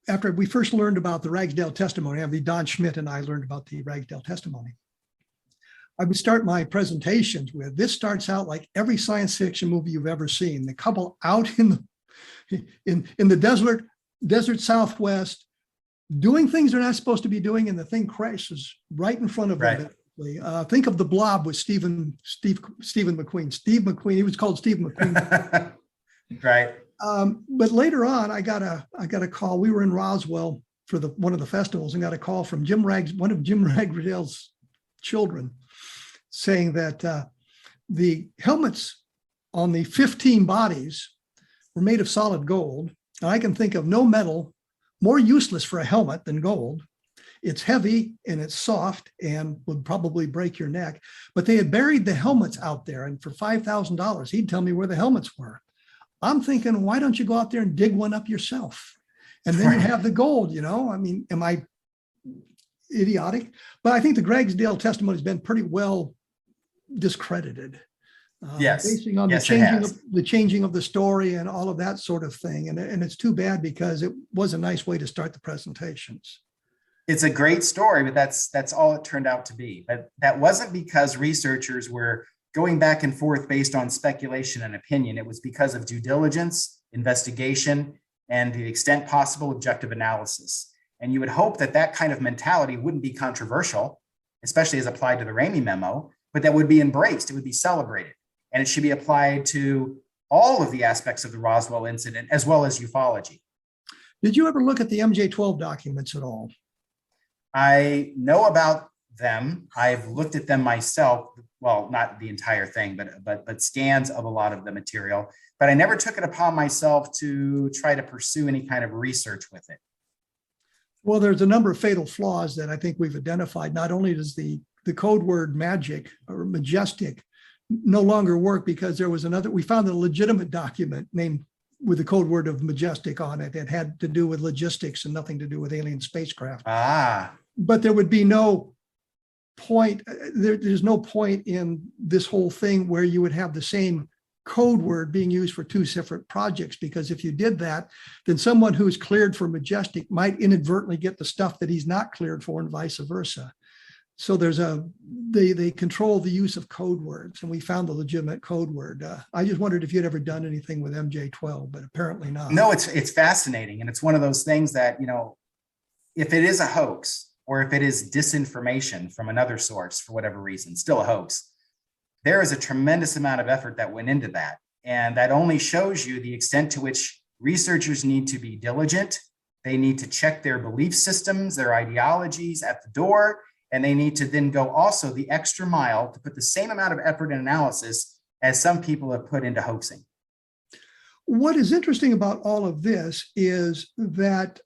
Speaker 2: after we first learned about the Ragsdale testimony, Don Schmidt and I learned about the Ragsdale testimony, I would start my presentations with, this starts out like every science fiction movie you've ever seen. The couple out in the desert Southwest, doing things they're not supposed to be doing, and the thing crashes right in front of them. Think of The Blob with Stephen McQueen. Steve McQueen, he was called Steve McQueen.
Speaker 3: Right.
Speaker 2: But later on, I got a call. We were in Roswell for one of the festivals and got a call from one of Jim Ragsdale's children, saying that the helmets on the 15 bodies were made of solid gold. And I can think of no metal more useless for a helmet than gold. It's heavy and it's soft and would probably break your neck. But they had buried the helmets out there, and for $5,000, he'd tell me where the helmets were. I'm thinking, why don't you go out there and dig one up yourself? And then you have the gold, I mean, am I idiotic? But I think the Ragsdale testimony has been pretty well discredited.
Speaker 3: Yes.
Speaker 2: Basing on the changing of the story and all of that sort of thing. And it's too bad, because it was a nice way to start the presentations.
Speaker 3: It's a great story, but that's all it turned out to be. But that wasn't because researchers were going back and forth based on speculation and opinion. It was because of due diligence, investigation, and to the extent possible, objective analysis. And you would hope that that kind of mentality wouldn't be controversial, especially as applied to the Ramey Memo, but that would be embraced, it would be celebrated. And it should be applied to all of the aspects of the Roswell incident, as well as ufology.
Speaker 2: Did you ever look at the MJ-12 documents at all?
Speaker 3: I know about them. I've looked at them myself. Well, not the entire thing, but scans of a lot of the material. But I never took it upon myself to try to pursue any kind of research with it.
Speaker 2: Well, there's a number of fatal flaws that I think we've identified. Not only does the code word magic or majestic no longer work, because we found a legitimate document named with the code word of majestic on it. It had to do with logistics and nothing to do with alien spacecraft. But there would be no point, there's no point in this whole thing where you would have the same code word being used for two separate projects, because if you did that, then someone who's cleared for Majestic might inadvertently get the stuff that he's not cleared for, and vice versa. So they control the use of code words, and we found the legitimate code word. I just wondered if you'd ever done anything with MJ12, but apparently not.
Speaker 3: No, it's fascinating. And it's one of those things that, if it is a hoax or if it is disinformation from another source for whatever reason, still a hoax, there is a tremendous amount of effort that went into that. And that only shows you the extent to which researchers need to be diligent. They need to check their belief systems, their ideologies at the door. And they need to then go also the extra mile to put the same amount of effort and analysis as some people have put into hoaxing.
Speaker 2: What is interesting about all of this is that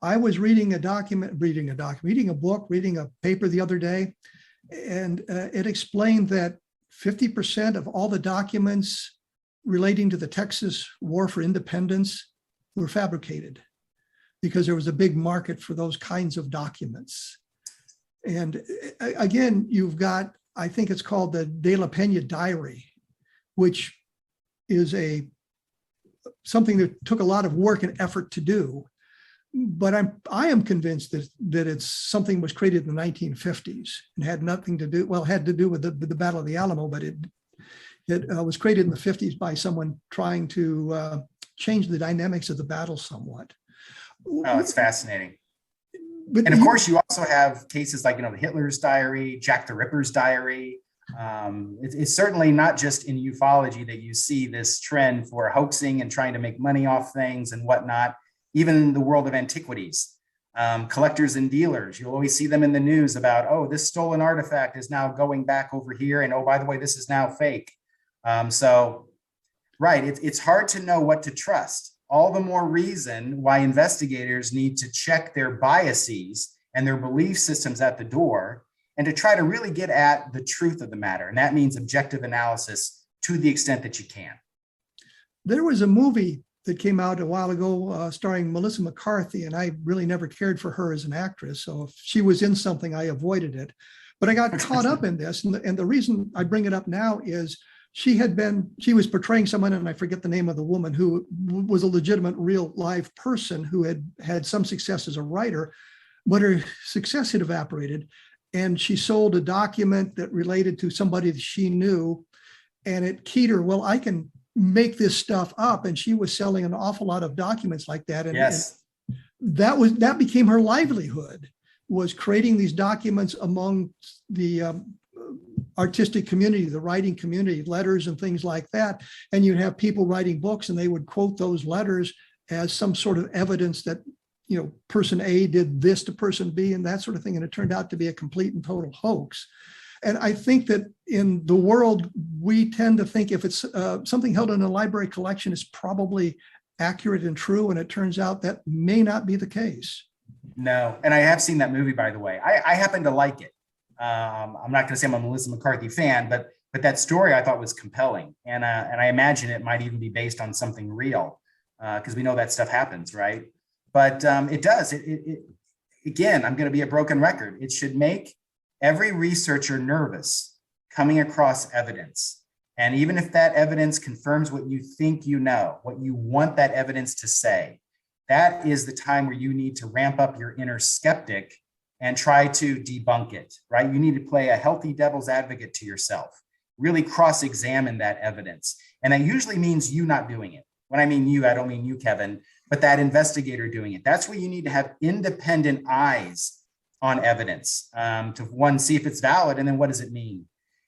Speaker 2: I was reading a book, reading a paper the other day, and it explained that 50% of all the documents relating to the Texas War for Independence were fabricated because there was a big market for those kinds of documents. And again, you've got, I think it's called the De La Peña Diary, which is something that took a lot of work and effort to do. But I am convinced that it's something was created in the 1950s and had nothing to do, well, had to do with the Battle of the Alamo, but it was created in the 50s by someone trying to change the dynamics of the battle somewhat.
Speaker 3: Oh, it's fascinating.
Speaker 2: But
Speaker 3: and of course, you also have cases like, Hitler's diary, Jack the Ripper's diary. It's certainly not just in ufology that you see this trend for hoaxing and trying to make money off things and whatnot. Even in the world of antiquities, collectors and dealers, you'll always see them in the news about, oh, this stolen artifact is now going back over here. And oh, by the way, this is now fake. Right, it's hard to know what to trust. All the more reason why investigators need to check their biases and their belief systems at the door and to try to really get at the truth of the matter. And that means objective analysis to the extent that you can.
Speaker 2: There was a movie that came out a while ago starring Melissa McCarthy, and I really never cared for her as an actress. So if she was in something, I avoided it. But I got caught up in this. And the reason I bring it up now is she was portraying someone, and I forget the name of the woman, who was a legitimate real live person who had some success as a writer, but her success had evaporated. And she sold a document that related to somebody that she knew, and it keyed her, well, I can make this stuff up. And she was selling an awful lot of documents like that. And,
Speaker 3: yes.
Speaker 2: And that became her livelihood, was creating these documents among the artistic community, the writing community, letters and things like that. And you'd have people writing books, and they would quote those letters as some sort of evidence that, person A did this to person B and that sort of thing. And it turned out to be a complete and total hoax. And I think that in the world, we tend to think if it's something held in a library collection is probably accurate and true. And it turns out that may not be the case.
Speaker 3: No. And I have seen that movie, by the way. I happen to like it. I'm not going to say I'm a Melissa McCarthy fan, but that story I thought was compelling. And I imagine it might even be based on something real, because we know that stuff happens, right? But it does. Again, I'm going to be a broken record. It should make every researcher nervous coming across evidence. And even if that evidence confirms what you think you know, what you want that evidence to say, that is the time where you need to ramp up your inner skeptic and try to debunk it, right? You need to play a healthy devil's advocate to yourself, really cross-examine that evidence. And that usually means you not doing it. When I mean you, I don't mean you, Kevin, but that investigator doing it. That's where you need to have independent eyes on evidence to one, see if it's valid, and then what does it mean?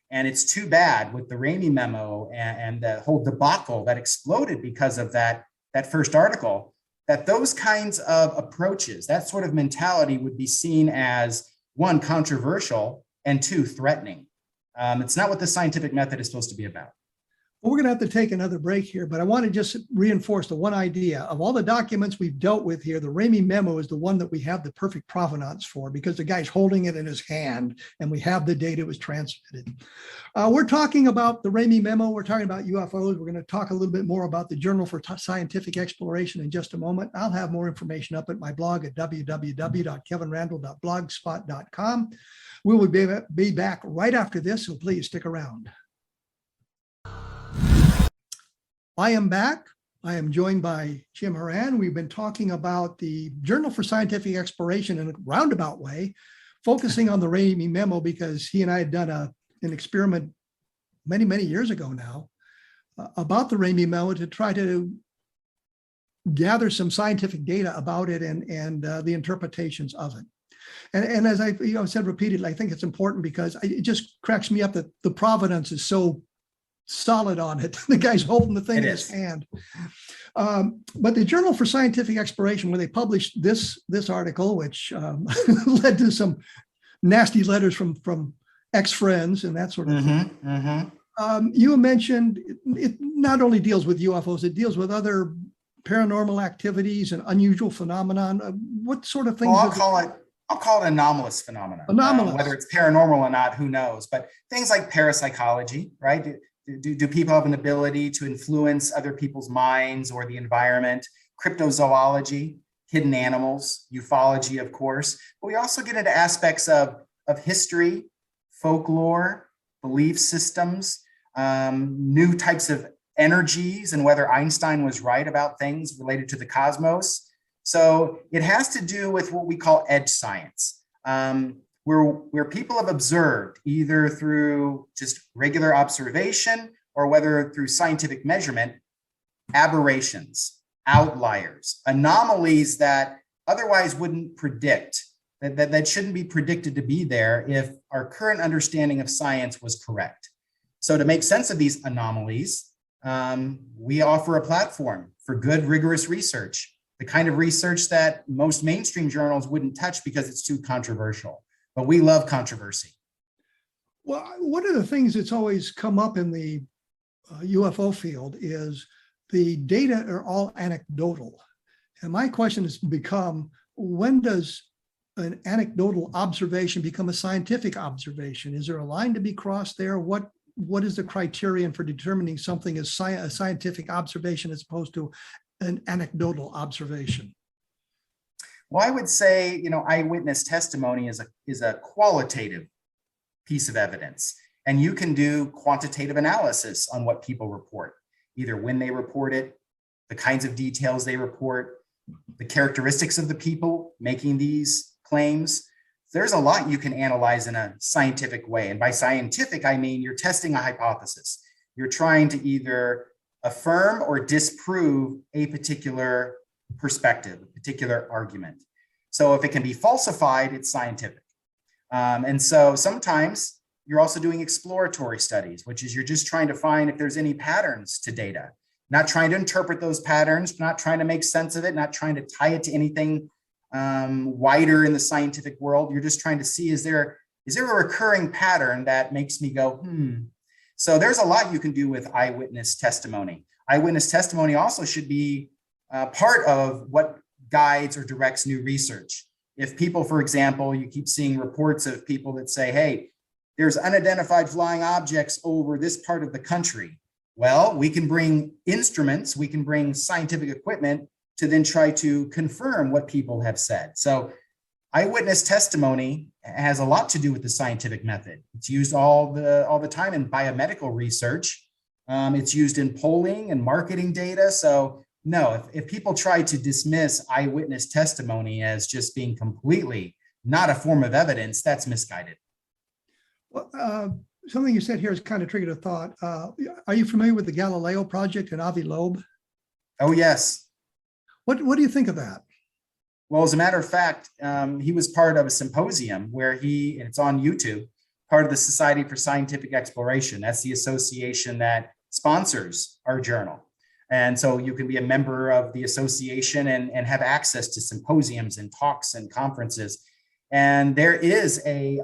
Speaker 3: And it's too bad with the Ramey Memo and the whole debacle that exploded because of that first article, that those kinds of approaches, that sort of mentality would be seen as, one, controversial, and two, threatening. It's not what the scientific method is supposed to be about.
Speaker 2: Well, we're going to have to take another break here, but I want to just reinforce the one idea. Of all the documents we've dealt with here, the Ramey Memo is the one that we have the perfect provenance for, because the guy's holding it in his hand and we have the data was transmitted. We're talking about the Ramey Memo. We're talking about UFOs. We're going to talk a little bit more about the Journal for Scientific Exploration in just a moment. I'll have more information up at my blog at www.kevinrandle.blogspot.com. We will be back right after this, so please stick around. I am back. I am joined by Jim Houran. We've been talking about the Journal for Scientific Exploration in a roundabout way, focusing on the Ramey Memo because he and I had done an experiment many, many years ago now about the Ramey Memo to try to gather some scientific data about it and the interpretations of it. And as I said repeatedly, I think it's important because it just cracks me up that the provenance is so solid on it. The guy's holding the thing in his hand. But the Journal for Scientific Exploration, where they published this article, which led to some nasty letters from ex-friends and that sort of thing. You mentioned it not only deals with UFOs, it deals with other paranormal activities and unusual phenomenon. What sort of things?
Speaker 3: Well, I'll call it anomalous phenomena.
Speaker 2: Anomalous.
Speaker 3: Whether it's paranormal or not, who knows? But things like parapsychology, right? Do people have an ability to influence other people's minds or the environment? Cryptozoology, hidden animals, ufology, of course. But we also get into aspects of history, folklore, belief systems, new types of energies, and whether Einstein was right about things related to the cosmos. So it has to do with what we call edge science, where people have observed either through just regular observation or whether through scientific measurement, aberrations, outliers, anomalies that otherwise wouldn't predict, that shouldn't be predicted to be there if our current understanding of science was correct. So to make sense of these anomalies, we offer a platform for good, rigorous research, the kind of research that most mainstream journals wouldn't touch because it's too controversial. But we love controversy.
Speaker 2: Well, one of the things that's always come up in the UFO field is the data are all anecdotal. And my question has become, when does an anecdotal observation become a scientific observation? Is there a line to be crossed there? What is the criterion for determining something as a scientific observation as opposed to an anecdotal observation?
Speaker 3: Well, I would say, eyewitness testimony is a qualitative piece of evidence, and you can do quantitative analysis on what people report, either when they report it, the kinds of details they report, the characteristics of the people making these claims. There's a lot you can analyze in a scientific way. And by scientific, I mean you're testing a hypothesis. You're trying to either affirm or disprove a particular perspective, a particular argument. So if it can be falsified, it's scientific. And so sometimes you're also doing exploratory studies, which is you're just trying to find if there's any patterns to data, not trying to interpret those patterns, not trying to make sense of it, not trying to tie it to anything wider in the scientific world. You're just trying to see, is there a recurring pattern that makes me go, So there's a lot you can do with eyewitness testimony. Eyewitness testimony also should be part of what guides or directs new research. If people, for example, you keep seeing reports of people that say, hey, there's unidentified flying objects over this part of the country. Well, we can bring instruments, we can bring scientific equipment to then try to confirm what people have said. So eyewitness testimony has a lot to do with the scientific method. It's used all the time in biomedical research. It's used in polling and marketing data. So no, if people try to dismiss eyewitness testimony as just being completely not a form of evidence, that's misguided.
Speaker 2: Well, something you said here has kind of triggered a thought. Are you familiar with the Galileo Project and Avi Loeb?
Speaker 3: Oh, yes.
Speaker 2: What do you think of that?
Speaker 3: Well, as a matter of fact, he was part of a symposium where and it's on YouTube, part of the Society for Scientific Exploration. That's the association that sponsors our journal. And so you can be a member of the association and have access to symposiums and talks and conferences. And there is a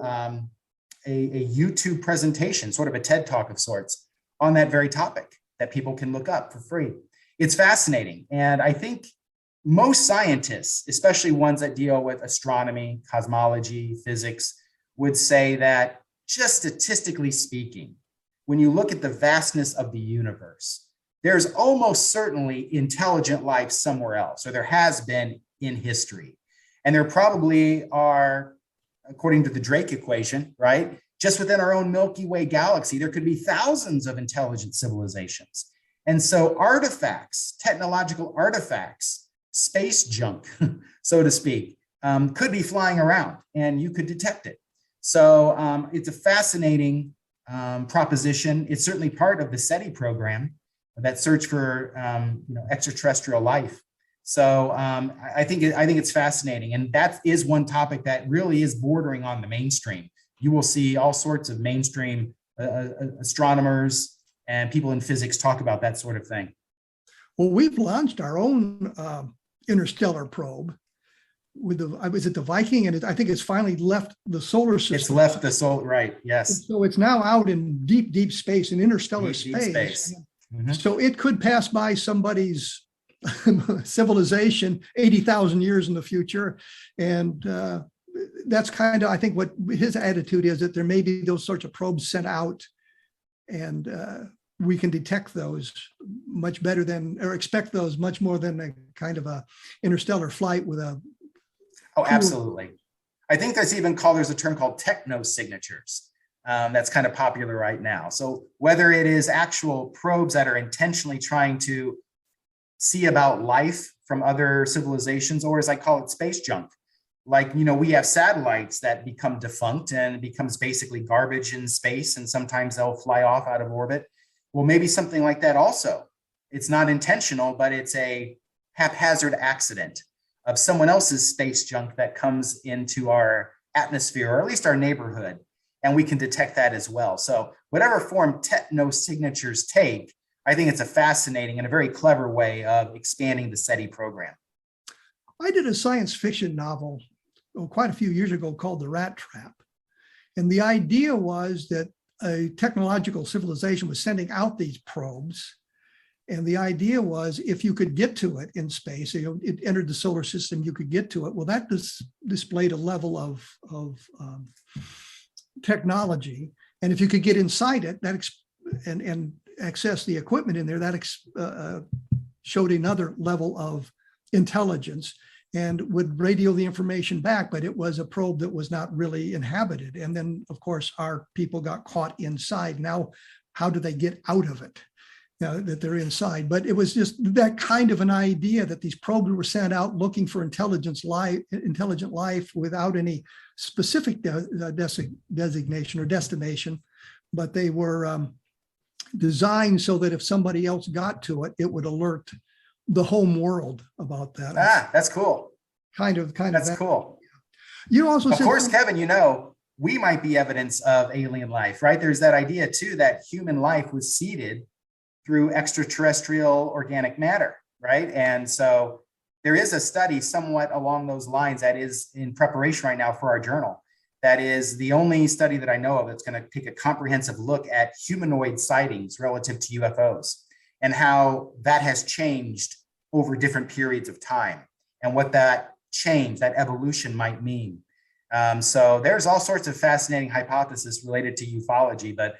Speaker 3: YouTube presentation, sort of a TED Talk of sorts, on that very topic that people can look up for free. It's fascinating. And I think most scientists, especially ones that deal with astronomy, cosmology, physics, would say that just statistically speaking, when you look at the vastness of the universe, there's almost certainly intelligent life somewhere else, or there has been in history. And there probably are, according to the Drake equation, right? Just within our own Milky Way galaxy, there could be thousands of intelligent civilizations. And so artifacts, technological artifacts, space junk, so to speak, could be flying around and you could detect it. So it's a fascinating proposition. It's certainly part of the SETI program, that search for extraterrestrial life. So I think it's fascinating, and that is one topic that really is bordering on the mainstream. You will see all sorts of mainstream astronomers and people in physics talk about that sort of thing.
Speaker 2: Well, we've launched our own interstellar probe with the Viking, and I think it's finally left the solar system.
Speaker 3: It's left the solar, right? Yes.
Speaker 2: So it's now out in deep space, in interstellar
Speaker 3: Deep space. Mm-hmm.
Speaker 2: So it could pass by somebody's civilization 80,000 years in the future. And that's kind of, I think, what his attitude is, that there may be those sorts of probes sent out, and we can detect those much better than, or expect those much more than a kind of a interstellar flight with a.
Speaker 3: Oh, absolutely. I think there's a term called technosignatures. That's kind of popular right now. So whether it is actual probes that are intentionally trying to see about life from other civilizations, or as I call it, space junk. Like, we have satellites that become defunct and it becomes basically garbage in space, and sometimes they'll fly off out of orbit. Well, maybe something like that also. It's not intentional, but it's a haphazard accident of someone else's space junk that comes into our atmosphere, or at least our neighborhood, and we can detect that as well. So whatever form technosignatures take, I think it's a fascinating and a very clever way of expanding the SETI program.
Speaker 2: I did a science fiction novel quite a few years ago called The Rat Trap. And the idea was that a technological civilization was sending out these probes. And the idea was, if you could get to it in space, it entered the solar system, you could get to it. Well, that displayed a level of technology. And if you could get inside it, and access the equipment in there, that showed another level of intelligence, and would radio the information back, but it was a probe that was not really inhabited. And then, of course, our people got caught inside. Now, how do they get out of it? That they're inside. But it was just that kind of an idea, that these probes were sent out looking for intelligent life without any specific designation or destination, but they were designed so that if somebody else got to it, it would alert the home world about that.
Speaker 3: That's cool.
Speaker 2: Kind of.
Speaker 3: That's cool.
Speaker 2: You also
Speaker 3: of
Speaker 2: said,
Speaker 3: course, Kevin, we might be evidence of alien life, right? There's that idea too, that human life was seeded through extraterrestrial organic matter, right? And so there is a study somewhat along those lines that is in preparation right now for our journal. That is the only study that I know of that's going to take a comprehensive look at humanoid sightings relative to UFOs, and how that has changed over different periods of time, and what that change, that evolution might mean. So there's all sorts of fascinating hypotheses related to ufology, but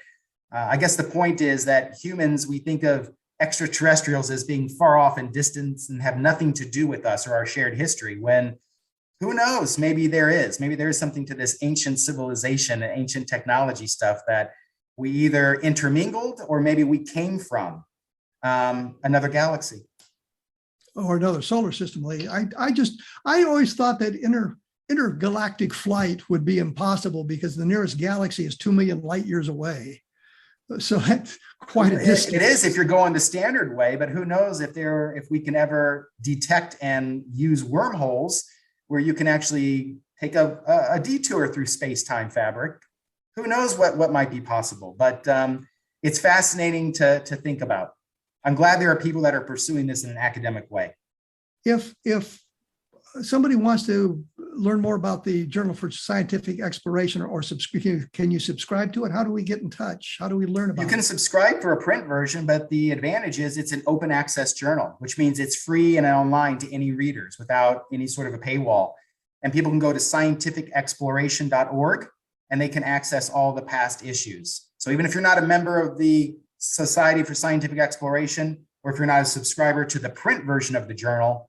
Speaker 3: I guess the point is that humans, we think of extraterrestrials as being far off in distance and have nothing to do with us or our shared history, when who knows, maybe there is something to this ancient civilization and ancient technology stuff that we either intermingled, or maybe we came from another galaxy
Speaker 2: or another solar system. I always thought that intergalactic flight would be impossible, because the nearest galaxy is 2 million light years away. So that's quite a distance.
Speaker 3: It is if you're going the standard way, but who knows if we can ever detect and use wormholes where you can actually take a detour through space-time fabric. Who knows what might be possible, but it's fascinating to think about. I'm glad there are people that are pursuing this in an academic way.
Speaker 2: If somebody wants to learn more about the Journal for Scientific Exploration, or can you subscribe to it? How do we get in touch? How do we learn about it?
Speaker 3: You can subscribe for a print version, but the advantage is it's an open access journal, which means it's free and online to any readers without any sort of a paywall. And people can go to scientificexploration.org and they can access all the past issues. So even if you're not a member of the Society for Scientific Exploration, or if you're not a subscriber to the print version of the journal,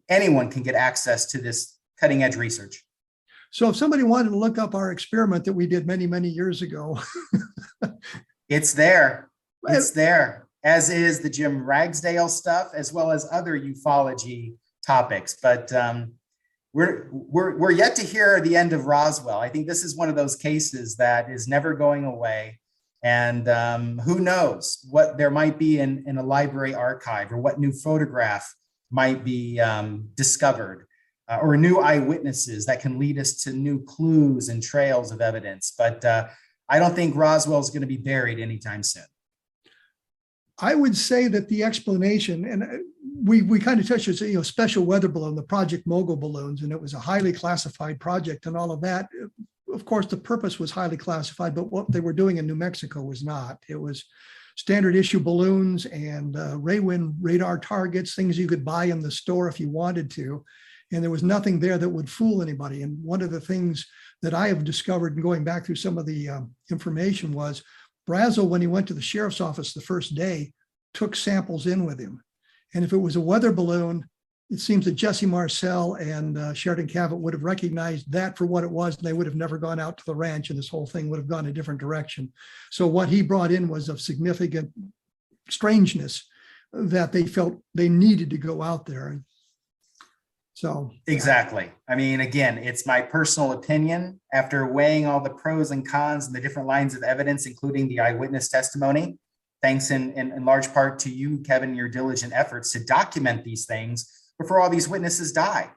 Speaker 3: anyone can get access to this cutting edge research.
Speaker 2: So if somebody wanted to look up our experiment that we did many, many years ago.
Speaker 3: It's there. It's there. as is the Jim Ragsdale stuff, as well as other ufology topics. But we're yet to hear the end of Roswell. I think this is one of those cases that is never going away. And who knows what there might be in a library archive, or what new photograph might be discovered, or new eyewitnesses that can lead us to new clues and trails of evidence. But I don't think Roswell is going to be buried anytime soon.
Speaker 2: I would say that the explanation, and we kind of touched on, special weather balloon, the Project Mogul balloons, and it was a highly classified project and all of that. Of course, the purpose was highly classified, but what they were doing in New Mexico was not. It was standard issue balloons and Raywin radar targets, things you could buy in the store if you wanted to. And there was nothing there that would fool anybody. And one of the things that I have discovered in going back through some of the information was Brazel, when he went to the sheriff's office the first day, took samples in with him. And if it was a weather balloon, it seems that Jesse Marcel and Sheridan Cavett would have recognized that for what it was, and they would have never gone out to the ranch, and this whole thing would have gone a different direction. So what he brought in was of significant strangeness that they felt they needed to go out there. So
Speaker 3: exactly. I mean, again, it's my personal opinion after weighing all the pros and cons and the different lines of evidence, including the eyewitness testimony. Thanks in large part to you, Kevin, your diligent efforts to document these things before all these witnesses die.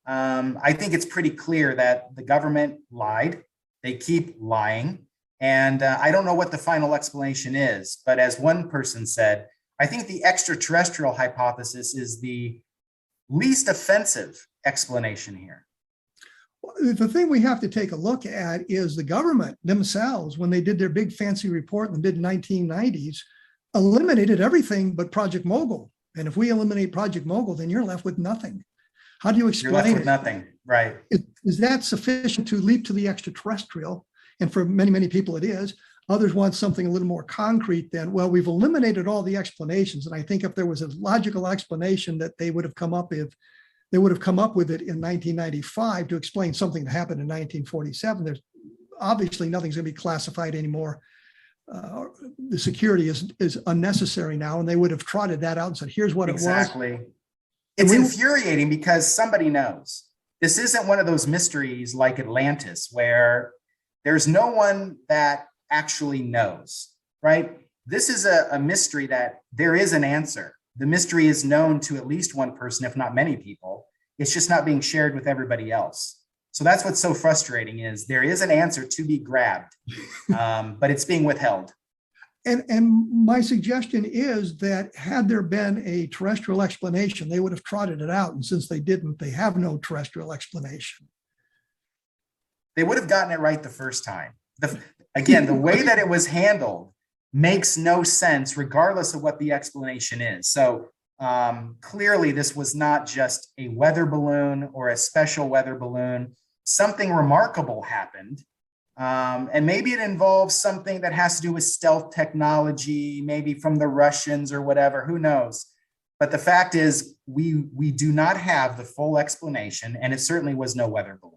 Speaker 3: I think it's pretty clear that the government lied. They keep lying. And I don't know what the final explanation is, but as one person said, I think the extraterrestrial hypothesis is the least offensive explanation here.
Speaker 2: The thing we have to take a look at is the government themselves, when they did their big fancy report in the mid-1990s, eliminated everything but Project Mogul. And if we eliminate Project Mogul, then you're left with nothing. How do you explain
Speaker 3: You're left with
Speaker 2: it?
Speaker 3: Nothing, right?
Speaker 2: Is that sufficient to leap to the extraterrestrial? And for many, many people it is. Others want something a little more concrete than, well, we've eliminated all the explanations. And I think if there was a logical explanation that they would have come up with, they would have come up with it in 1995 to explain something that happened in 1947. There's obviously nothing's going to be classified anymore. The security is unnecessary now, and they would have trotted that out and said, here's what
Speaker 3: Exactly.
Speaker 2: it was.
Speaker 3: It's infuriating because somebody knows. This isn't one of those mysteries like Atlantis where there's no one that actually knows, right? This is a mystery that there is an answer. The mystery is known to at least one person, if not many people. It's just not being shared with everybody else. So that's what's so frustrating is there is an answer to be grabbed, but it's being withheld.
Speaker 2: And my suggestion is that had there been a terrestrial explanation, they would have trotted it out. And since they didn't, they have no terrestrial explanation.
Speaker 3: They would have gotten it right the first time. Again, the way that it was handled makes no sense, regardless of what the explanation is. So clearly, this was not just a weather balloon or a special weather balloon. Something remarkable happened. And maybe it involves something that has to do with stealth technology, maybe from the Russians or whatever, who knows? But the fact is, we do not have the full explanation, and it certainly was no weather balloon.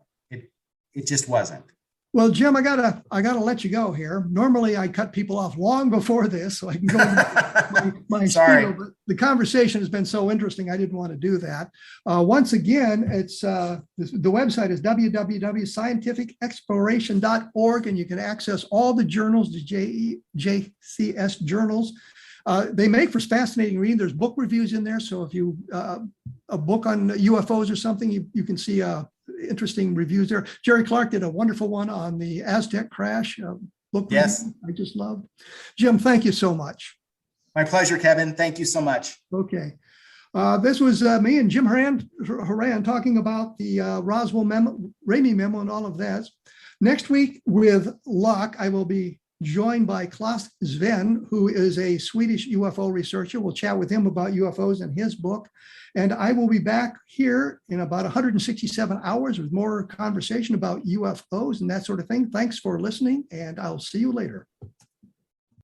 Speaker 3: It just wasn't.
Speaker 2: Well, Jim, I gotta let you go here. Normally, I cut people off long before this, so I can go into my
Speaker 3: Sorry.
Speaker 2: spiel, but the conversation has been so interesting, I didn't want to do that. Once again, it's the website is www.scientificexploration.org, and you can access all the journals, the JCS journals. They make for fascinating reading. There's book reviews in there, so if you a book on UFOs or something, you can see interesting reviews there. Jerry Clark did a wonderful one on the Aztec crash. Book
Speaker 3: Yes.
Speaker 2: I just loved. Jim, thank you so much.
Speaker 3: My pleasure, Kevin. Thank you so much.
Speaker 2: Okay. This was me and Jim Houran talking about the Roswell Memo, Ramey Memo, and all of that. Next week, with luck, I will be joined by Claes Sven, who is a Swedish UFO researcher. We'll chat with him about UFOs and his book. And I will be back here in about 167 hours with more conversation about UFOs and that sort of thing. Thanks for listening, and I'll see you later.